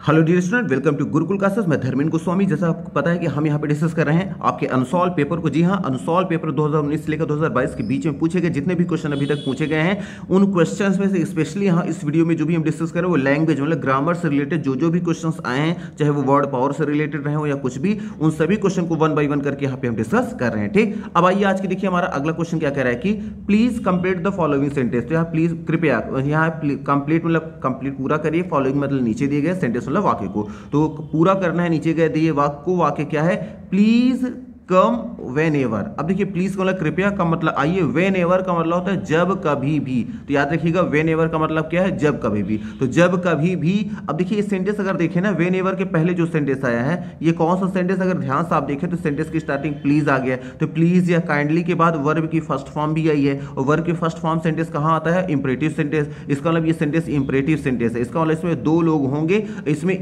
Hello dear student, welcome to Gurukul Classes. मैं धर्मेंद्र गोस्वामी। जैसा आपको पता है कि हम यहाँ पे डिस्कस कर रहे हैं आपके अनसॉल्व पेपर को। जी हाँ, अनसॉल्व पेपर 2019 से लेकर 2022 के बीच में पूछे गए जितने भी क्वेश्चन अभी तक पूछे गए हैं, उन क्वेश्चंस में से स्पेशली यहाँ इस वीडियो में जो भी हम डिस्कस कर रहे हैं वो लैंग्वेज मतलब ग्रामर से रिलेटेड जो भी क्वेश्चन आए हैं, चाहे वो वर्ड पावर से रिलेटेड रहे हो या कुछ भी, उन सभी क्वेश्चन को 1 बाय 1 करके यहाँ पे हम डिस्कस कर रहे हैं। ठीक, अब आइए आज की देखिए हमारा अगला क्वेश्चन क्या कह रहा है कि please complete the following sentence. तो यहाँ प्लीज कृपया यहाँ कंप्लीट मतलब कंप्लीट पूरा करिए, फॉलोइंग मतलब नीचे दिए गए सेंटेंस मतलब वाक्य को तो पूरा करना है। नीचे गए दिए वाक्य को, वाक्य क्या है, प्लीज कम वेन एवर। अब देखिए प्लीज का मतलब कृपया का मतलब आइए, वेन एवर का मतलब होता है जब कभी भी। तो याद रखिएगा वेन एवर का मतलब क्या है, जब कभी भी। तो जब कभी भी। अब देखिए ये सेंटेंस अगर देखें ना, वेन एवर के पहले जो सेंटेंस आया है ये कौन सा सेंटेंस, अगर ध्यान से आप देखें तो सेंटेंस की स्टार्टिंग प्लीज आ गया। तो प्लीज या काइंडली के बाद वर्ब की फर्स्ट फॉर्म भी आई है, और वर्ब की फर्स्ट फॉर्म सेंटेंस कहाँ आता है, इंपरेटिव सेंटेंस। इसका मतलब ये सेंटेंस इंपरेटिव सेंटेंस है। इसका मतलब इसमें दो लोग होंगे, इसमें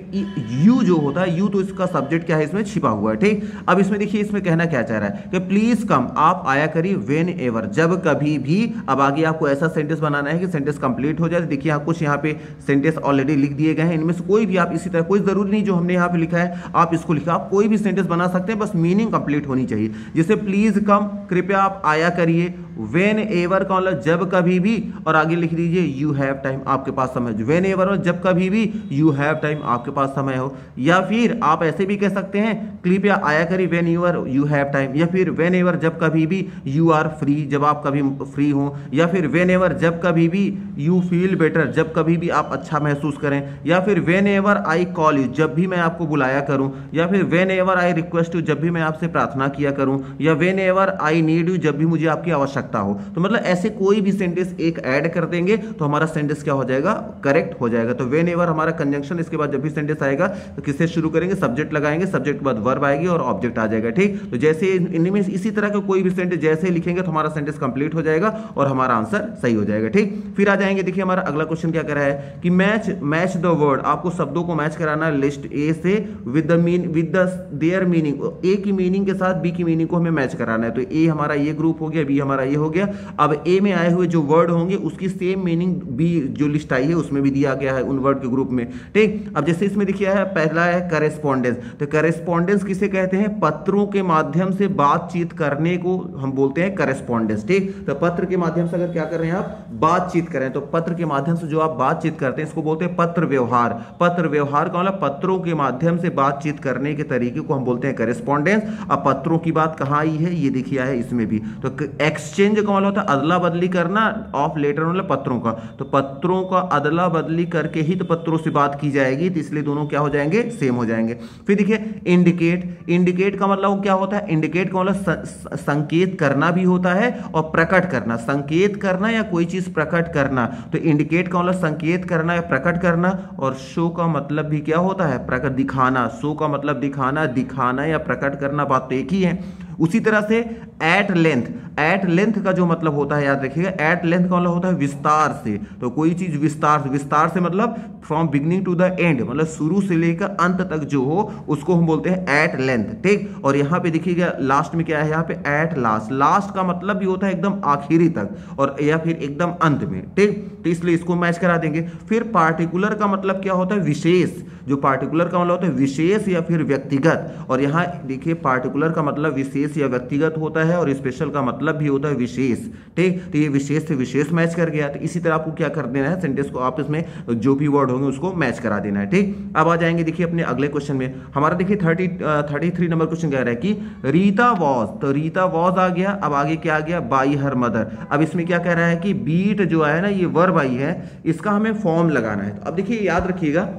यू जो होता है, यू तो इसका सब्जेक्ट क्या है, इसमें छिपा हुआ है। ठीक, अब इसमें देखिए इसमें कहना क्या चाह रहा है कि प्लीज कम, आप आया करिए, वेन एवर जब कभी भी। अब आगे आपको ऐसा सेंटेंस बनाना है कि सेंटेंस कंप्लीट हो जाए। देखिए यहाँ कुछ यहाँ पे सेंटेंस ऑलरेडी लिख दिए गए हैं, इनमें से कोई भी आप इसी तरह, कोई जरूरी नहीं जो हमने यहाँ पे लिखा है आप इसको लिखा, आप कोई भी सेंटेंस बना सकते हैं, बस मीनिंग कंप्लीट होनी चाहिए। जैसे प्लीज कम, कृपया आप आया करिए, वेन एवर का मतलब जब कभी भी, और आगे लिख दीजिए यू हैव टाइम, आपके पास समय। वेन एवर जब कभी भी, यू हैव टाइम, आपके पास समय हो। या फिर आप ऐसे भी कह सकते हैं कृपया आया करिए वेन यू हैव टाइम, या फिर वेन एवर जब कभी भी यू आर फ्री, जब आप कभी फ्री हो। या फिर वेन एवर जब कभी भी यू फील बेटर, जब कभी भी आप अच्छा महसूस करें। या फिर when ever I call you, जब भी मैं आपको बुलाया करूं। या फिर when ever I request you, जब भी मैं आपसे प्रार्थना किया करूं। या when ever I need you, जब भी मुझे आपकी आवश्यकता हो। तो मतलब ऐसे कोई भी सेंटेंस एक ऐड कर देंगे तो हमारा सेंटेंस क्या हो जाएगा, करेक्ट हो जाएगा। तो वेन एवर हमारा कंजंक्शन, इसके बाद जब भी सेंटेंस आएगा तो किससे शुरू करेंगे, सब्जेक्ट लगाएंगे, सब्जेक्ट के बाद वर्ब आएगी और ऑब्जेक्ट आ जाएगा। ठीक, तो जैसे इनमें इसी तरह का कोई भी सेंटेंस जैसे लिखेंगे तो हमारा सेंटेंस कंप्लीट हो जाएगा और हमारा आंसर सही हो जाएगा। ठीक, फिर आ जाएंगे देखिए हमारा अगला क्वेश्चन क्या कर रहा है कि मैच द वर्ड, आपको शब्दों को मैच कराना है लिस्ट ए से विद देयर मीनिंग, ए की मीनिंग के साथ बी की मीनिंग को हमें मैच कराना है। तो ए हमारा ये ग्रुप हो गया, बी हमारा ये हो गया। अब ए में आए हुए जो वर्ड होंगे उसकी सेम मीनिंग बी जो लिस्ट आई है उसमें भी दिया गया है उन वर्ड के ग्रुप में। ठीक, अब जैसे इसमें देखिए है पहला है करेस्पॉन्डेंस। तो करेस्पॉन्डेंस किसे कहते हैं, पत्रों के माध्यम से बातचीत करने को हम बोलते हैं करेस्पॉन्डेंस। ठीक, तो पत्र के माध्यम से अगर क्या कर रहे हैं आप, बातचीत करें, तो पत्र के माध्यम से जो आप बातचीत करते हैं इसको बोलते हैं पत्र व्यवहार। पत्र व्यवहार का मतलब पत्रों के माध्यम से बातचीत करने के तरीके को हम बोलते हैं करेस्पॉन्डेंस। अब पत्रों की बात कहाँ आई है, ये देखिए है इसमें भी। तो एक्सचेंज का मतलब होता है अदला बदली करना, ऑफ लेटर मतलब पत्रों का। तो पत्रों का अदला बदली करके ही तो पत्रों से बात की जाएगी, तो इसलिए दोनों क्या हो जाएंगे, सेम हो जाएंगे। फिर देखिए इंडिकेट, इंडिकेट का मतलब क्या होता है, इंडिकेट का मतलब संकेत करना भी होता है और प्रकट करना, संकेत करना या कोई चीज प्रकट करना। तो इंडिकेट का मतलब संकेत करना या प्रकट करना, और शो का मतलब भी क्या होता है, प्रकट दिखाना। शो का मतलब दिखाना, दिखाना या प्रकट करना, बात तो एक ही है। उसी तरह से एट लेंथ, एट लेंथ का जो मतलब होता है याद रखिएगा, एट लेंथ का मतलब होता है विस्तार से। तो कोई चीज विस्तार से, विस्तार से मतलब from beginning to the end, मतलब शुरू से लेकर अंत तक जो हो उसको हम बोलते हैं एट लेंथ। ठीक, और यहाँ पे देखिएगा लास्ट में क्या है, यहाँ पे एट लास्ट, लास्ट का मतलब भी होता है एकदम आखिरी तक, और या फिर एकदम अंत में। ठीक, तो इसलिए इसको मैच करा देंगे। फिर पार्टिकुलर का मतलब क्या होता है, विशेष। जो पार्टिकुलर का मतलब होता है विशेष या फिर व्यक्तिगत, और यहाँ देखिए पार्टिकुलर का मतलब विशेष या व्यक्तिगत होता है और स्पेशल का मतलब भी होता है विशेष। ठीक, तो ये विशेष से विशेष मैच कर गया। तो इसी तरह आपको क्या कर देना है, सेंटेंस को आपस में जो भी वर्ड होंगे उसको मैच करा देना है। ठीक, अब आ जाएंगे देखिए अपने अगले क्वेश्चन में। हमारा देखिए 33 नंबर क्वेश्चन कह रहा है कि रीता वॉज, तो रीता वॉज आ गया। अब आगे क्या आ गया, बाई हर मदर। अब इसमें क्या कह रहा है कि बीट जो है ना, ये वर्ब आई है, इसका हमें फॉर्म लगाना है। तो अब देखिए याद रखिएगा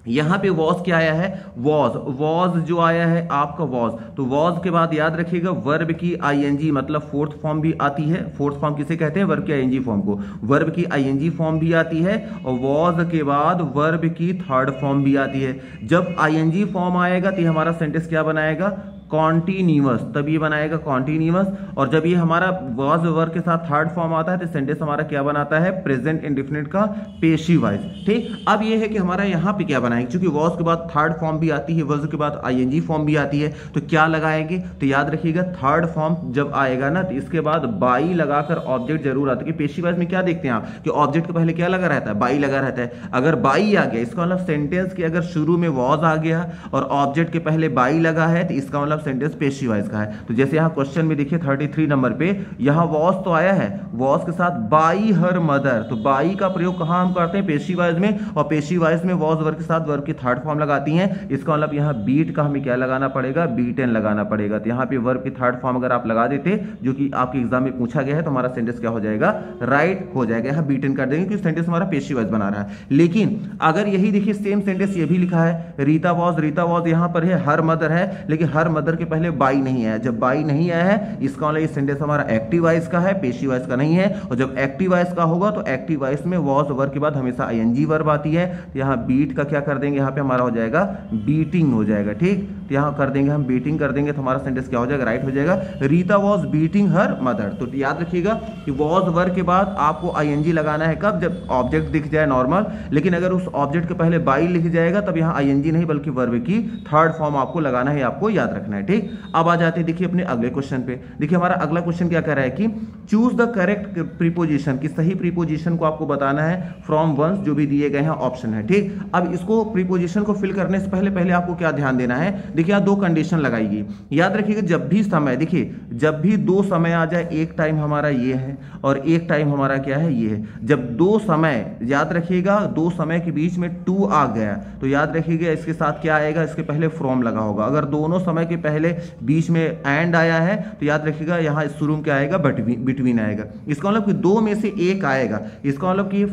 यहां पे वॉज क्या आया है, वॉज, वॉज जो आया है आपका वॉज। तो वॉज के बाद याद रखिएगा वर्ब की आईएनजी मतलब फोर्थ फॉर्म भी आती है। फोर्थ फॉर्म किसे कहते हैं, वर्ब की आईएनजी फॉर्म को। वर्ब की आईएनजी फॉर्म भी आती है और वॉज के बाद वर्ब की थर्ड फॉर्म भी आती है। जब आईएनजी फॉर्म आएगा तो हमारा सेंटेंस क्या बनाएगा, कॉन्टिन्यूअस, तब ये बनाएगा कॉन्टिन्यूअस। और जब ये हमारा वॉज वर्ब के साथ थर्ड फॉर्म आता है तो सेंटेंस हमारा क्या बनाता है, प्रेजेंट इंडेफिनिट का पेशिव वॉइस। ठीक, अब ये है कि हमारा यहाँ पे क्या बनाएंगे, क्योंकि वॉज के बाद थर्ड फॉर्म भी आती है, वॉज के बाद आईएनजी फॉर्म भी आती है, तो क्या लगाएंगे, तो याद रखिएगा थर्ड फॉर्म जब आएगा ना तो इसके बाद बाई लगाकर ऑब्जेक्ट जरूर आता है। कि पेशिव वॉइस में क्या देखते हैं आप कि ऑब्जेक्ट के पहले क्या लगा रहता है, बाई लगा रहता है। अगर बाई आ गया इसका मतलब सेंटेंस के अगर शुरू में वॉज आ गया और ऑब्जेक्ट के पहले बाई लगा है तो इसका मतलब सेंटेंस पेशिव वॉइस का है। तो जैसे यहाँ क्वेश्चन में देखिए 33 नंबर पे यहाँ वॉज तो आया है, वॉज के साथ बाई हर मदर, तो बाई का प्रयोग कहाँ हम करते हैं, पेशिव वॉइस में, और पेशिव वॉइस में वॉज वर्ब के साथ वर्ब की थर्ड फॉर्म लगाती हैं। इसका मतलब यहाँ बीट का हमें क्या लगाना पड़ेगा, बीटन लगाना पड़ेगा। तो यहाँ पे वर्ब की थर्ड फॉर्म अगर आप लगा देते जो कि आपके एग्जाम में पूछा गया है तो हमारा सेंटेंस क्या हो जाएगा, राइट हो जाएगा। यहाँ बीटन कर देंगे क्योंकि सेंटेंस हमारा पेशिव वॉइस बना रहा है। लेकिन अगर यही देखिए सेम सेंटेंस ये भी लिखा है, रीता वॉज यहाँ पर है, हर मदर है, लेकिन हर मदर के पहले बाई नहीं आया। जब बाई नहीं आया है इसका मतलब ये सेंटेंस हमारा एक्टिव वॉइस का है, पेशिव वॉइस का नहीं है। और जब एक्टिव वॉइस का होगा तो एक्टिव वॉइस में वॉज वर्ब के बाद हमेशा आईएनजी वर्ब आती है। तो यहाँ बीट का क्या कर देंगे, यहाँ पे हमारा हो जाएगा बीटिंग हो जाएगा। ठीक, तो यहाँ कर देंगे हम बीटिंग कर देंगे तो हमारा सेंटेंस क्या हो जाएगा, राइट हो जाएगा। Rita was beating her mother, तो याद रखिएगा कि वॉज वर्ब के बाद आपको आईएनजी लगाना है कब, जब ऑब्जेक्ट दिख जाए नॉर्मल। लेकिन अगर उस ऑब्जेक्ट के पहले बाई लिख जाएगा तब यहाँ आईएनजी नहीं बल्कि वर्ब की थर्ड फॉर्म आपको लगाना है, आपको याद रखना है। ठीक, अब आ जाते हैं देखिए अपने अगले क्वेश्चन पे। देखिए हमारा अगला क्वेश्चन क्या कह रहा है कि चूज द करेक्ट प्रीपोजिशन, की सही प्रीपोजिशन को आपको बताना है फ्रॉम वंस जो भी दिए गए हैं ऑप्शन है। ठीक, अब इसको प्रीपोजिशन को फिल करने से पहले आपको क्या ध्यान देना है, देखिए यहाँ दो कंडीशन लगाइए। याद रखिएगा जब भी समय, देखिए जब भी दो समय आ जाए, एक टाइम हमारा ये है और एक टाइम हमारा क्या है, ये है। जब दो समय, याद रखिएगा दो समय के बीच में टू आ गया तो याद रखिएगा इसके साथ क्या आएगा, इसके पहले फ्रॉम लगा होगा। अगर दोनों समय के पहले बीच में एंड आया है तो याद रखिएगा यहाँ शुरू में क्या आएगा, बिटवीन आएगा। इसका मतलब कि दो में से एक आएगा। इसका मतलब कि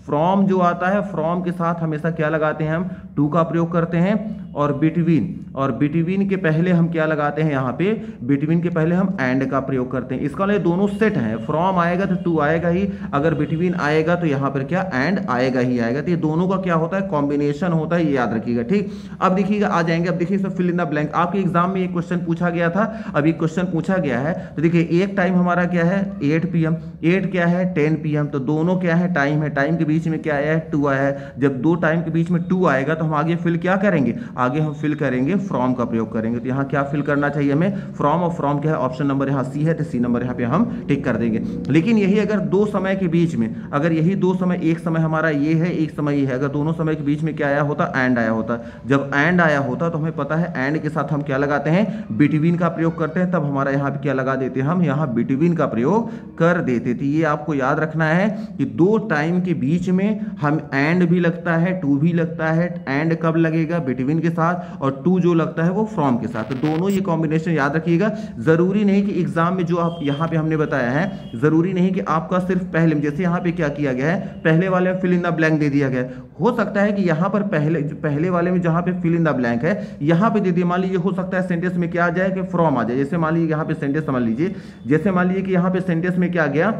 फ्रॉम जो आता है, फ्रॉम के साथ हमेशा क्या लगाते हैं हम, टू का प्रयोग करते हैं। और बिटवीन के पहले हम क्या लगाते हैं, यहाँ पे बिटवीन के पहले हम एंड का प्रयोग करते हैं। इसका मतलब दोनों सेट हैं, फ्रॉम आएगा तो टू आएगा ही, अगर बिटवीन आएगा तो यहाँ पर क्या एंड आएगा ही आएगा। तो ये दोनों का क्या होता है, कॉम्बिनेशन होता है, ये याद रखिएगा। ठीक, अब देखिएगा आ जाएंगे, अब देखिए फिल इन द ब्लैंक। आपके एग्जाम में एक क्वेश्चन पूछा गया था, अब एक क्वेश्चन पूछा गया है तो देखिए एक टाइम हमारा क्या है 8 PM, 8 क्या है 10 PM, तो दोनों क्या है टाइम है, टाइम के बीच में क्या आया है 2 आया है। जब दो टाइम के बीच में 2 आएगा तो हम आगे फिल क्या करेंगे, आगे हम फिल करेंगे फ्रॉम का प्रयोग करेंगे। तो यहाँ क्या फिल करना चाहिए हमें, फ्रॉम, और फ्रॉम क्या है ऑप्शन नंबर यहाँ सी है तो सी नंबर यहाँ पे हम टिक कर देंगे। लेकिन यही अगर दो समय के बीच में, अगर यही दो समय, एक समय हमारा ये है एक समय ये है, अगर दोनों समय के बीच में क्या आया होता, एंड आया होता। जब एंड आया होता तो हमें पता है एंड के साथ हम क्या लगाते हैं, बिटवीन का प्रयोग करते हैं। तब हमारा यहाँ पे क्या लगा देते हैं, हम यहाँ बिटवीन का प्रयोग कर देते थे। ये आपको याद रखना है कि दो टाइम के बीच में हम एंड भी लगता है, टू भी लगता है। एंड कब लगेगा, बिटवीन के साथ, और टू जो लगता है वो फ्रॉम के साथ। तो दोनों ये कॉम्बिनेशन याद रखिएगा। जरूरी नहीं कि एग्जाम में जो आप यहाँ पे हमने बताया है, जरूरी नहीं कि आपका सिर्फ पहले में, जैसे यहाँ पे क्या किया गया है, पहले वाले में फिल इन द ब्लैंक दे दिया गया। हो सकता है कि यहाँ पर पहले वाले में जहाँ पे फिल इन द ब्लैंक है यहाँ पे दे दिए, मान लीजिए हो सकता है सेंटेंस में क्या आ जाए कि फ्रॉम आ जाए। जैसे मान लीजिए यहाँ पे सेंटेंस समझ लीजिए, जैसे मान लीजिए कि यहाँ पे सेंटेंस में क्या आ गया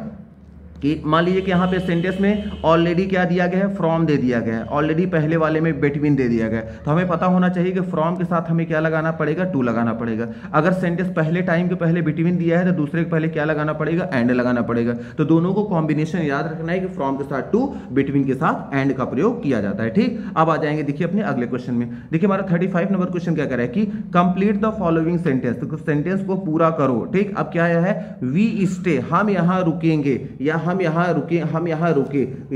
कि मान लीजिए कि यहाँ पे सेंटेंस में ऑलरेडी क्या दिया गया है, फ्रॉम दे दिया गया है, ऑलरेडी पहले वाले में बिटवीन दे दिया गया है। तो हमें पता होना चाहिए कि फ्रॉम के साथ हमें क्या लगाना पड़ेगा, टू लगाना पड़ेगा। अगर सेंटेंस पहले टाइम के पहले बिटवीन दिया है तो दूसरे के पहले क्या लगाना पड़ेगा, एंड लगाना पड़ेगा। तो दोनों को कॉम्बिनेशन याद रखना है कि फ्रॉम के साथ टू, बिटवीन के साथ एंड का प्रयोग किया जाता है। ठीक, अब आ जाएंगे देखिए अपने अगले क्वेश्चन में। देखिए हमारा 35 नंबर क्वेश्चन क्या कर रहा है कि कंप्लीट द फॉलोइंग सेंटेंस, तो सेंटेंस को पूरा करो। ठीक, अब क्या है, वी स्टे, हम यहाँ रुकेंगे, या हम यहाँ रुके,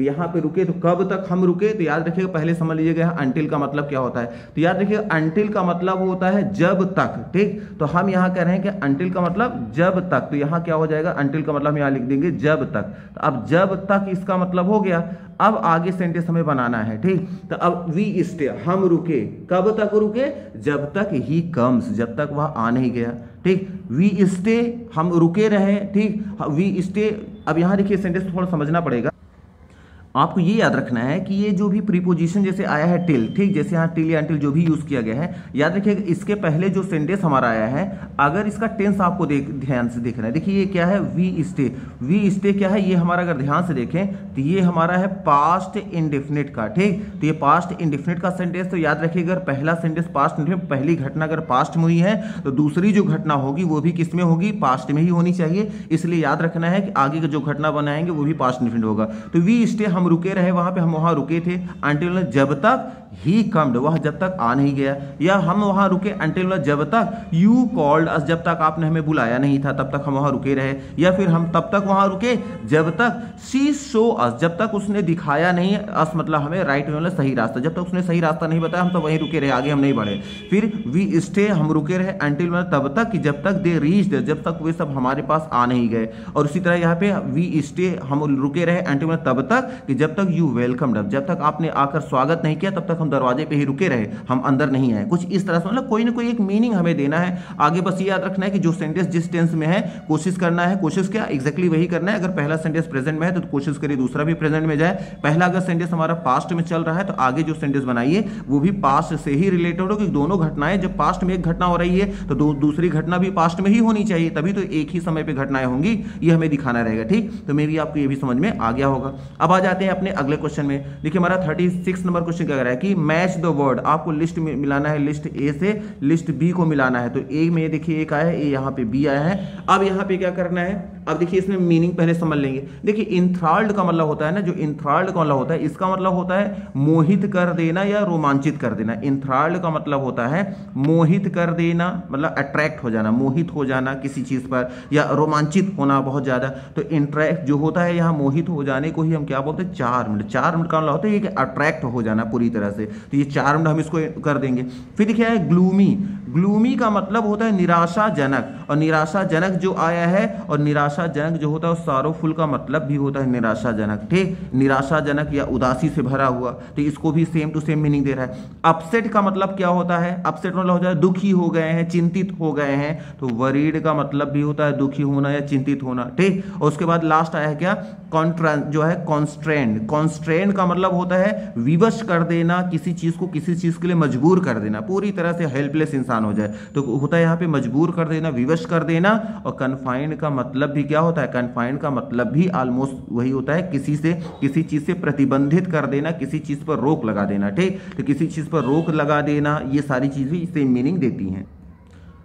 यहाँ पे रुके तो कब तक हम रुके, तो याद रखिएगा पहले समझ लीजिएगा अंटिल का मतलब क्या होता है। तो याद रखिएगा अंटिल का मतलब होता है जब तक। ठीक, तो हम यहाँ कह रहे हैं कि अंटिल का मतलब जब तक, तो यहाँ क्या हो जाएगा, अंटिल का मतलब हम यहाँ लिख देंगे जब तक। तो अब जब तक इसका मतलब हो गया। अब आगे सेंटेंस हमें बनाना है। ठीक, तो अब वी स्टे, हम रुके, कब तक रुके, जब तक ही कम्स, जब तक वह आ नहीं गया। ठीक, वी स्टे, हम रुके रहे। ठीक, वी स्टे। अब यहाँ देखिए सेंटेंस थोड़ा समझना पड़ेगा। आपको ये याद रखना है कि ये जो भी प्रीपोजिशन जैसे आया है टिल, ठीक, जैसे यहाँ टिल या अनटिल जो भी यूज किया गया है, याद रखिएगा इसके पहले जो सेंटेंस हमारा आया है, अगर इसका टेंस आपको ध्यान से देखना है। देखिए ये क्या है, वी स्टे। वी स्टे क्या है, ये हमारा अगर ध्यान से देखें तो ये हमारा है पास्ट इंडेफिनिट का, ठीक। तो ये पास्ट इंडेफिनिट का सेंटेंस, तो याद रखिएगा अगर पहला सेंटेंस पास्ट इंडेफिनिट, पहली घटना अगर पास्ट में हुई है तो दूसरी जो घटना होगी वो भी किस में होगी, पास्ट में ही होनी चाहिए। इसलिए याद रखना है कि आगे का जो घटना बनाएंगे वो भी पास्ट इंडेफिनिट होगा। तो वी स्टे, हम रुके रहे वहां पे, हम वहां रुके थे, अंटिल जब तक ही कम्ड, वह जब तक आ नहीं गया, या हम वहां रुके अंटिल जब तक यू कॉल्ड अस, जब तक आपने हमें बुलाया नहीं था तब तक हम वहां रुके रहे, या फिर हम तब तक वहां रुके जब तक शी शो अस, जब तक उसने दिखाया नहीं, अस मतलब हमें राइट वे, सही रास्ता, जब तक उसने सही रास्ता नहीं बताया हम तो वहीं रुके रहे, आगे हम नहीं बढ़े। फिर वी स्टे, हम रुके रहे, अंटिल तब तक कि जब तक दे रीच्ड, जब तक वे सब हमारे पास आ नहीं गए। और उसी तरह यहाँ पे वी स्टे, हम रुके रहे अंटिल तब तक कि जब तक यू वेलकम्ड, जब तक आपने आकर स्वागत नहीं किया तब तक हम दरवाजे पे ही रुके रहे, हम अंदर नहीं आए। कुछ इस तरह से मतलब कोई ना कोई एक मीनिंग हमें देना है आगे। बस ये याद रखना है कि जो सेंटेंस जिस टेंस में है कोशिश करना है, कोशिश क्या एग्जैक्टली वही करना है। अगर पहला सेंटेंस प्रेजेंट में है तो कोशिश करिए दूसरा भी प्रेजेंट में जाए। पहला अगर सेंटेंस हमारा पास्ट में चल रहा है तो आगे जो सेंटेंस बनाइए वो भी पास्ट से ही रिलेटेड हो, कि दोनों घटनाएं जब पास्ट में एक घटना हो रही है तो दूसरी घटना भी पास्ट में ही होनी चाहिए, तभी तो एक ही समय पे घटनाएं होंगी, ये हमें दिखाना रहेगा, ठीक। तो मे भी आपको ये भी समझ में आ गया होगा। अब आ जाते हैं अपने अगले क्वेश्चन में। देखिए हमारा 36 नंबर क्वेश्चन क्या कह रहा है कि मैच द वर्ड, आपको लिस्ट में मिलाना है, लिस्ट ए से लिस्ट बी को मिलाना है। तो ए में देखिए एक आया है, ए यहाँ पे बी आया है। अब यहाँ पे क्या करना है, अब देखिए इसमें मीनिंग पहले समझ लेंगे। देखिए इंथ्राल्ड का मतलब होता है ना, जो इंथ्राल्ड का मतलब होता है, इसका मतलब होता है मोहित कर देना या रोमांचित कर देना। इंथ्राल्ड का मतलब होता है मोहित कर देना, मतलब अट्रैक्ट हो जाना, मोहित हो जाना किसी चीज पर, या रोमांचित होना बहुत ज्यादा। तो इंट्रैक्ट जो होता है यहाँ मोहित हो जाने को ही हम क्या बोलते हैं, चार्म्ड। चार्म्ड का मतलब होता है कि अट्रैक्ट हो जाना पूरी तरह से, तो ये चार्म्ड हम इसको कर देंगे। फिर देखिए है ग्लूमी। ग्लूमी का मतलब होता है निराशाजनक, और निराशाजनक जो आया है, और निराशाजनक जो होता है सॉरोफुल का मतलब भी होता है निराशाजनक, ठीक। निराशाजनक या उदासी से भरा हुआ, तो इसको भी सेम टू सेम मीनिंग दे रहा है। अपसेट का मतलब क्या होता है, अपसेट मतलब होता है दुखी हो गए हैं, चिंतित हो गए हैं, तो वरीड का मतलब भी होता है दुखी होना या चिंतित होना, ठीक। और उसके बाद लास्ट आया है क्या, जो है कॉन्स्ट्रेंड। कॉन्स्ट्रेंड का मतलब होता है विवश कर देना, किसी चीज को किसी चीज के लिए मजबूर कर देना, पूरी तरह से हेल्पलेस इंसान हो जाए, तो होता है यहाँ पे मजबूर कर देना, विवश कर देना। और कन्फाइंड का मतलब भी क्या होता है, कन्फाइंड का मतलब भी ऑलमोस्ट वही होता है, किसी चीज से प्रतिबंधित कर देना, किसी चीज पर रोक लगा देना, ठीक। तो किसी चीज पर रोक लगा देना, ये सारी चीजें सेम मीनिंग देती हैं।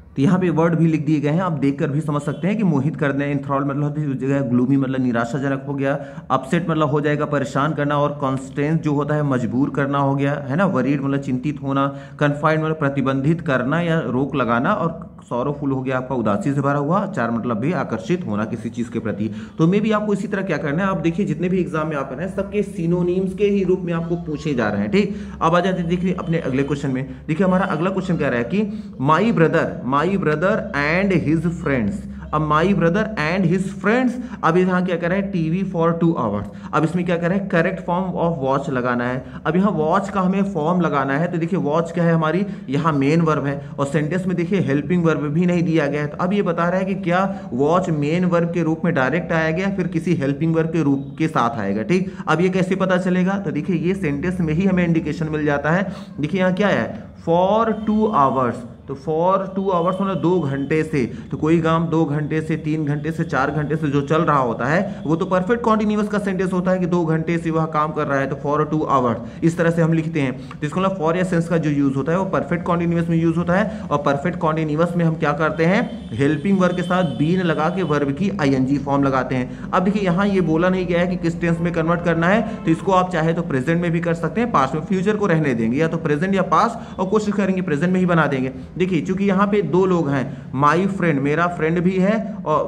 तो यहाँ पे वर्ड भी लिख दिए गए हैं, आप देखकर भी समझ सकते हैं कि मोहित कर देना, इंथ्रॉल मतलब जगह ग्लूमी मतलब निराशाजनक हो गया, अपसेट मतलब हो जाएगा परेशान करना, और कॉन्स्टेंस जो होता है मजबूर करना हो गया, है ना। वरीड मतलब चिंतित होना, कन्फाइंड मतलब प्रतिबंधित करना या रोक लगाना, और सॉरोफुल हो गया आपका उदासी से भरा हुआ, चार मतलब भी आकर्षित होना किसी चीज के प्रति। तो मे भी आपको इसी तरह क्या करना है, आप देखिए जितने भी एग्जाम में आप हैं सबके सिनोनिम्स के ही रूप में आपको पूछे जा रहे हैं, ठीक। अब आ जाते देखिए अपने अगले क्वेश्चन में। देखिए हमारा अगला क्वेश्चन कह रहा है कि my brother and his friends. अब my brother and his friends, अब यहाँ क्या कर रहे हैं, टीवी फॉर 2 आवर्स। अब इसमें क्या कर रहे हैं, करेक्ट फॉर्म ऑफ वॉच लगाना है। अब यहाँ वॉच का हमें फॉर्म लगाना है, तो देखिए वॉच क्या है हमारी, यहाँ मेन वर्ब है, और सेंटेंस में देखिए हेल्पिंग वर्ब भी नहीं दिया गया है। तो अब ये बता रहा है कि क्या वॉच मेन वर्ब के रूप में डायरेक्ट आएगा, फिर किसी हेल्पिंग वर्ब के रूप के साथ आएगा, ठीक। अब ये कैसे पता चलेगा, तो देखिए ये सेंटेंस में ही हमें इंडिकेशन मिल जाता है। देखिए यहाँ क्या है, फॉर 2 आवर्स, तो फॉर 2 आवर्स मतलब 2 घंटे से, तो कोई काम 2 घंटे से, 3 घंटे से, 4 घंटे से जो चल रहा होता है वो तो परफेक्ट कॉन्टिन्यूअस का सेंटेंस होता है कि 2 घंटे से वह काम कर रहा है, तो फॉर 2 आवर्स इस तरह से हम लिखते हैं। तो इसको मतलब फॉर या सेंस का जो यूज होता है वो परफेक्ट कॉन्टिन्यूअस में यूज होता है, और परफेक्ट कॉन्टिन्यूअस में हम क्या करते हैं, हेल्पिंग वर्ब के साथ बीन लगा के वर्ब की आईएनजी फॉर्म लगाते हैं। अब देखिए यहाँ ये बोला नहीं गया है कि किस टेंस में कन्वर्ट करना है, तो इसको आप चाहे तो प्रेजेंट में भी कर सकते हैं, पास्ट में, फ्यूचर को रहने देंगे, या तो प्रेजेंट या पास्ट, और कोशिश करेंगे प्रेजेंट में ही बना देंगे। देखिए चूंकि यहाँ पे 2 लोग हैं, माई फ्रेंड मेरा फ्रेंड भी है, और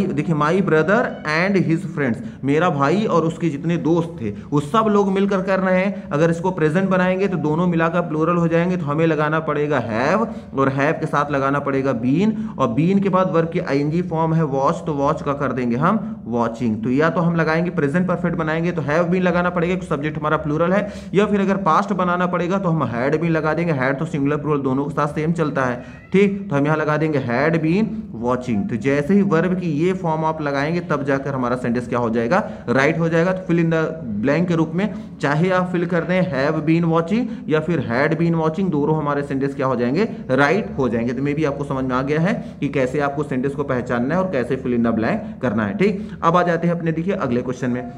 देखिए माई ब्रदर एंड हिज फ्रेंड्स, मेरा भाई और उसके जितने दोस्त थे वो सब लोग मिलकर कर रहे हैं। अगर इसको प्रेजेंट बनाएंगे तो दोनों मिलाकर प्लूरल हो जाएंगे, तो हमें लगाना पड़ेगा हैव, और हैव के साथ लगाना पड़ेगा बीन, और बीन के बाद वर्ब की आईएनजी फॉर्म है वॉच, तो वॉच का कर देंगे हम वॉचिंग। तो या तो हम लगाएंगे प्रेजेंट परफेक्ट बनाएंगे तो हैव बीन लगाना पड़ेगा क्योंकि सब्जेक्ट हमारा प्लूरल है, या फिर अगर पास्ट बनाना पड़ेगा तो हम हैड बीन लगा देंगे। हैड तो सिंगुलर प्लूरल दोनों के साथ सेम चलता बनता है, ठीक। तो हम यहाँ लगा देंगे हैड बीन वॉचिंग। तो जैसे ही वर्ब की ये फॉर्म आप लगाएंगे तब जाकर हमारा सेंटेंस क्या हो जाएगा, राइट हो जाएगा। तो फिल इन द ब्लैंक के रूप में चाहे आप फिल कर दें हैव बीन वॉचिंग या फिर हैड बीन वॉचिंग, दोनों हमारे सेंटेंस क्या हो जाएंगे, राइट हो जाएंगे। तो मे भी आपको समझ में आ गया है कि कैसे आपको सेंटेंस को पहचानना है और कैसे फिल इन द ब्लैंक करना है, ठीक। अब आ जाते हैं अपने देखिए अगले क्वेश्चन में।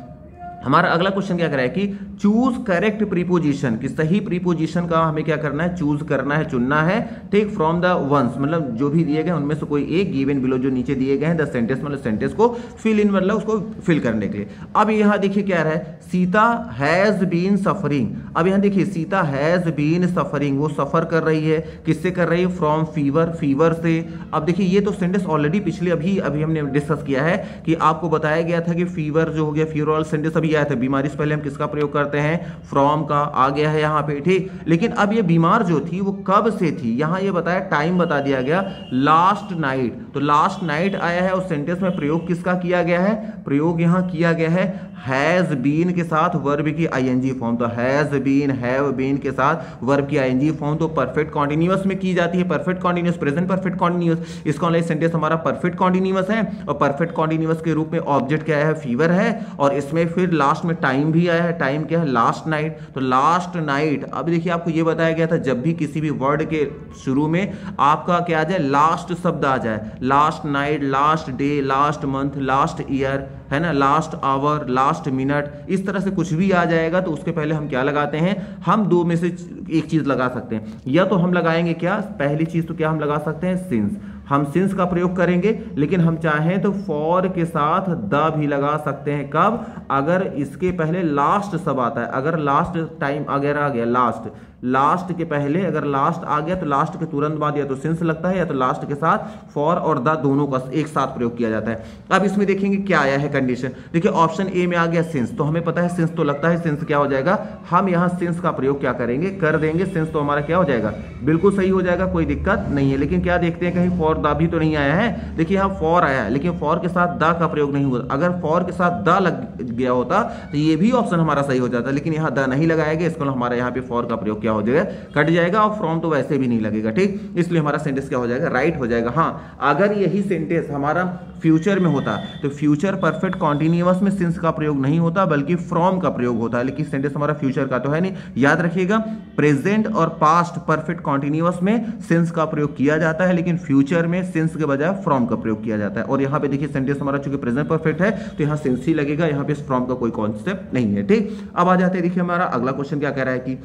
हमारा अगला क्वेश्चन क्या कर रहा है कि चूज करेक्ट प्रीपोजिशन, कि सही प्रीपोजिशन का हमें क्या करना है, चूज करना है, चुनना है, ठीक। फ्रॉम द वंस मतलब जो भी दिए गए उनमें से कोई एक, गिवन बिलो जो नीचे दिए गए हैं, द सेंटेंस मतलब सेंटेंस को फिल इन मतलब उसको फिल करने के लिए। अब यहाँ देखिए क्या रहा है, सीता हैज बीन सफरिंग। अब यहाँ देखिए सीता हैज बीन सफरिंग, वो सफर कर रही है, किससे कर रही है, फ्रॉम फीवर, फीवर से। अब देखिए ये तो सेंटेंस ऑलरेडी पिछले अभी हमने डिस्कस किया है कि आपको बताया गया था कि फीवर जो हो गया, फीवर वाला सेंटेंस अभी आया था। बीमारी से पहले हम किसका प्रयोग करते हैं, फ्रॉम का, आ गया है यहाँ पे, ठीक। लेकिन अब ये बीमार जो थी वो कब से थी, यहाँ ये बताया, टाइम बता दिया गया लास्ट नाइट। तो लास्ट नाइट आया है, उस सेंटेंस में प्रयोग किसका किया गया है, प्रयोग यहाँ किया गया है हैज बीन के साथ वर्ब की आईएनजी फॉर्म। तो हैज बीन, हैव बीन के साथ वर्ब की आईएनजी फॉर्म तो परफेक्ट कॉन्टिन्यूअस में की जाती है, perfect continuous, present perfect continuous. इसका वाला सेंटेंस हमारा परफेक्ट कॉन्टिन्यूअस है और परफेक्ट कॉन्टिन्यूअस के रूप में ऑब्जेक्ट क्या है, फीवर है, और इसमें फिर लास्ट में टाइम भी आया है, टाइम क्या है, लास्ट नाइट। तो लास्ट नाइट, अब देखिए आपको ये बताया गया था जब भी किसी भी वर्ड के शुरू में आपका क्या आ जाए, लास्ट शब्द आ जाए, last night, last day, last month, last year, है ना, लास्ट आवर, लास्ट मिनट, इस तरह से कुछ भी आ जाएगा तो उसके पहले हम क्या लगाते हैं, हम दो में से एक चीज लगा सकते हैं। या तो हम लगाएंगे क्या, पहली चीज तो क्या हम लगा सकते हैं, सिंस, हम सिंस का प्रयोग करेंगे। लेकिन हम चाहें तो फॉर के साथ द भी लगा सकते हैं, कब, अगर इसके पहले लास्ट सब आता है, अगर लास्ट टाइम अगर आ गया, लास्ट के पहले अगर लास्ट आ गया तो लास्ट के तुरंत बाद या तो सिंस लगता है या तो लास्ट के साथ फॉर और द दोनों का एक साथ प्रयोग किया जाता है। अब इसमें देखेंगे क्या आया है कंडीशन, देखिए ऑप्शन ए में आ गया सिंस, तो हमें पता है सिंस तो लगता है, सिंस क्या हो जाएगा, हम यहाँ सिंस का प्रयोग क्या करेंगे, कर देंगे, सिंस तो हमारा क्या हो जाएगा, बिल्कुल सही हो जाएगा, कोई दिक्कत नहीं है। लेकिन क्या देखते हैं कहीं फॉर द भी तो नहीं आया है, देखिए यहाँ फॉर आया है लेकिन फॉर के साथ द का प्रयोग नहीं हुआ। अगर फॉर के साथ द लग गया होता तो ये भी ऑप्शन हमारा सही हो जाता, लेकिन यहाँ द नहीं लगाया गया, इसको हमारा यहाँ पे फॉर का प्रयोग क्या हो जाएगा, कट जाएगा, और फ्रॉम तो वैसे भी नहीं लगेगा, ठीक। इसलिए हमारा सेंटेंस क्या हो जाएगा, राइट हो जाएगा। हाँ, अगर यही सेंटेंस हमारा फ्यूचर में होता तो फ्यूचर परफेक्ट कॉन्टिन्यूअस में सिंस का प्रयोग नहीं होता बल्कि फ्रॉम का प्रयोग होता है, लेकिन सेंटेंस हमारा फ्यूचर का तो है नहीं। याद रखिएगा प्रेजेंट और पास्ट परफेक्ट कॉन्टिन्यूअस में सिंस का प्रयोग किया जाता है, लेकिन फ्यूचर में सिंस के बजाय फ्रॉम का प्रयोग किया जाता है। और यहाँ पे देखिए सेंटेंस हमारा चूंकि प्रेजेंट परफेक्ट है तो यहाँ सिंस ही लगेगा, यहाँ पे फ्रॉम का कोई कॉन्सेप्ट नहीं है, ठीक। अब आ जाते हैं, देखिए हमारा अगला क्वेश्चन क्या कह रहा है कि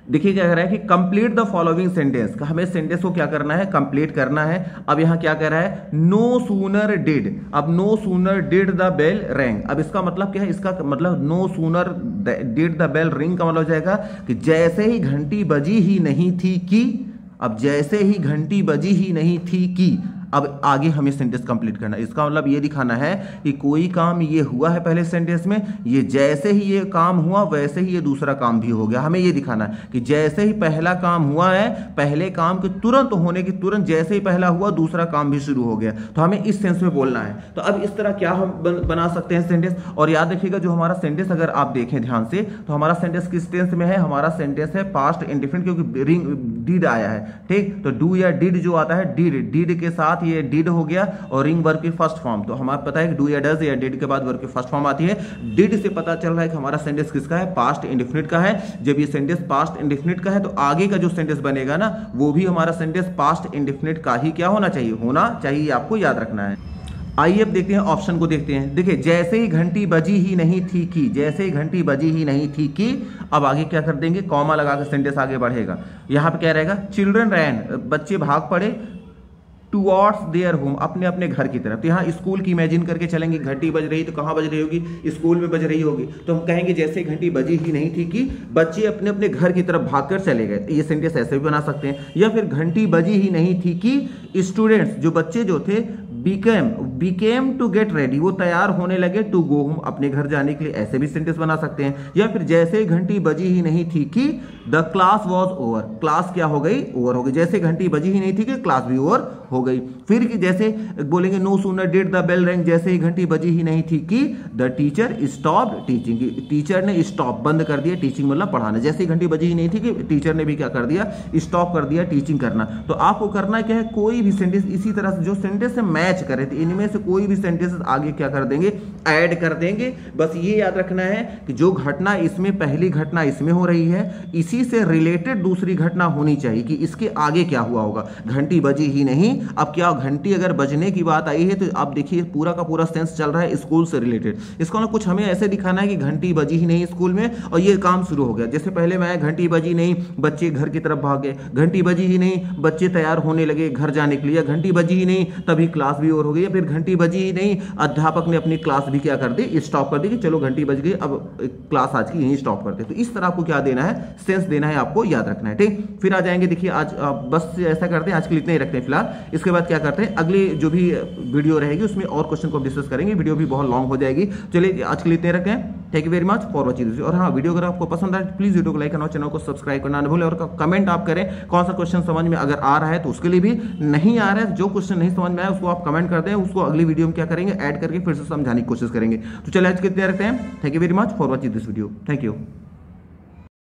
देखिए क्या कह रहा है कि कंप्लीट द फॉलोइंग सेंटेंस, हमें सेंटेंस को क्या करना है, कंप्लीट करना है। अब यहां क्या कह रहा है, नो सूनर डिड, अब no sooner did the bell rang. अब इसका मतलब क्या है, इसका मतलब no sooner did the bell ring का मतलब हो जाएगा कि जैसे ही घंटी बजी ही नहीं थी कि, अब जैसे ही घंटी बजी ही नहीं थी कि, अब आगे हमें सेंटेंस कंप्लीट करना है। इसका मतलब ये दिखाना है कि कोई काम ये हुआ है पहले सेंटेंस में, ये जैसे ही ये काम हुआ वैसे ही ये दूसरा काम भी हो गया। हमें ये दिखाना है कि जैसे ही पहला काम हुआ है, पहले काम के तुरंत होने के तुरंत जैसे ही पहला हुआ दूसरा काम भी शुरू हो गया। तो हमें इस सेंस में बोलना है। तो अब इस तरह क्या हम बना सकते हैं सेंटेंस। और याद रखिएगा जो हमारा सेंटेंस अगर आप देखें ध्यान से तो हमारा सेंटेंस किस टेंस में है, हमारा सेंटेंस है पास्ट इंडेफिनिट, क्योंकि रिंग डिड आया है, ठीक। तो डू या डिड जो आता है, डिड के साथ ये डिड हो गया और रिंग वर्ब की फर्स्ट फॉर्म। तो हमें पता है कि डू या डज या डिड के बाद वर्ब की फर्स्ट फॉर्म आती है। डिड से पता चल रहा है कि हमारा सेंटेंस किसका है, पास्ट इंडेफिनिट का है। जब ये सेंटेंस पास्ट इंडेफिनिट का है तो आगे का जो सेंटेंस बनेगा ना वो भी हमारा सेंटेंस पास्ट इंडेफिनिट का ही क्या होना चाहिए, आपको याद रखना है। आइए अब देखते हैं ऑप्शन को, देखते हैं। देखिए जैसे ही घंटी बजी ही नहीं थी कि, जैसे ही घंटी बजी ही नहीं थी कि, अब आगे क्या कर देंगे, कॉमा लगा कर सेंटेंस आगे बढ़ेगा। यहां पे क्या रहेगा, चिल्ड्रन रैन, बच्चे भाग पड़े, टुवर्ड्स देयर होम, अपने अपने घर की तरफ। तो यहाँ स्कूल की इमेजिन करके चलेंगे, घंटी बज रही तो कहाँ बज रही होगी, स्कूल में बज रही होगी। तो हम कहेंगे जैसे घंटी बजी ही नहीं थी कि बच्चे अपने अपने घर की तरफ भागकर चले गए। ये सेंटेंस ऐसे भी बना सकते हैं। या फिर घंटी बजी ही नहीं थी कि स्टूडेंट्स, जो बच्चे जो थे, बिकेम टू गेट रेडी, वो तैयार होने लगे, टू गो होम, अपने घर जाने के लिए, ऐसे भी सेंटेंस बना सकते हैं। या फिर जैसे घंटी बजी ही नहीं थी कि the class was over, class क्या हो गई, ओवर हो गई। जैसे घंटी बजी ही नहीं थी कि क्लास भी ओवर हो गई। फिर कि जैसे बोलेंगे no sooner did the bell ring, जैसे ही घंटी बजी ही नहीं थी कि the teacher stopped teaching, teacher ने स्टॉप बंद कर दिया, टीचिंग मतलब पढ़ाना। जैसे ही घंटी बजी ही नहीं थी कि टीचर ने भी क्या कर दिया, स्टॉप कर दिया टीचिंग करना। तो आपको करना क्या है, कोई भी सेंटेंस इसी तरह से जो सेंटेंस से मैच करे थे इनमें से कोई भी सेंटेंस आगे क्या कर देंगे, ऐड कर देंगे। बस ये याद रखना है कि जो घटना इसमें, पहली घटना इसमें हो रही है, इसी से रिलेटेड दूसरी घटना होनी चाहिए कि इसके आगे क्या हुआ होगा। घंटी बजी ही नहीं, अब क्या घंटी अगर बजने की बात आई है तो आप देखिए पूरा का पूरा सेंस चल रहा है स्कूल से रिलेटेड। इसको ना कुछ हमें ऐसे दिखाना है कि घंटी बजी ही नहीं स्कूल में और ये काम शुरू हो गया। जैसे पहले मैं घंटी बजी नहीं, बच्चे घर की तरफ भाग गए, घंटी बजी ही नहीं, बच्चे तैयार होने लगे घर जाने के लिए, घंटी बजी ही नहीं तभी क्लास भी ओवर हो गई, फिर घंटी बजी ही नहीं अध्यापक ने अपनी क्लास भी क्या कर दी, स्टॉप कर दी कि चलो घंटी बज गई अब क्लास आज की यहीं स्टॉप करते। तो इस तरह आपको क्या देना है, सेंस देना है, आपको याद रखना है। ठीक, फिर आ जाएंगे। देखिए आज बस ऐसा करते हैं, आज के लिए इतना ही रखते हैं फिलहाल। इसके बाद क्या करते हैं, अगली जो भी वीडियो रहेगी उसमें और क्वेश्चन को डिस्कस करेंगे, वीडियो भी बहुत लॉन्ग हो जाएगी। चलिए आज के लिए इतने रखते हैं। Thank you very much for watching. और हाँ, वीडियो अगर आपको पसंद आए प्लीज वीडियो को लाइक करना, चैनल को सब्सक्राइब करना न भूलें और कमेंट आप करें कौन सा क्वेश्चन समझ में अगर आ रहा है तो उसके लिए भी, नहीं आ रहा है जो क्वेश्चन नहीं समझ में आया उसको आप कमेंट कर दें, उसको अगली वीडियो में क्या करेंगे, ऐड करके फिर से समझाने की कोशिश करेंगे। तो चलिए आज के लिए रखते हैं। Thank you very much for watching this video. Thank you.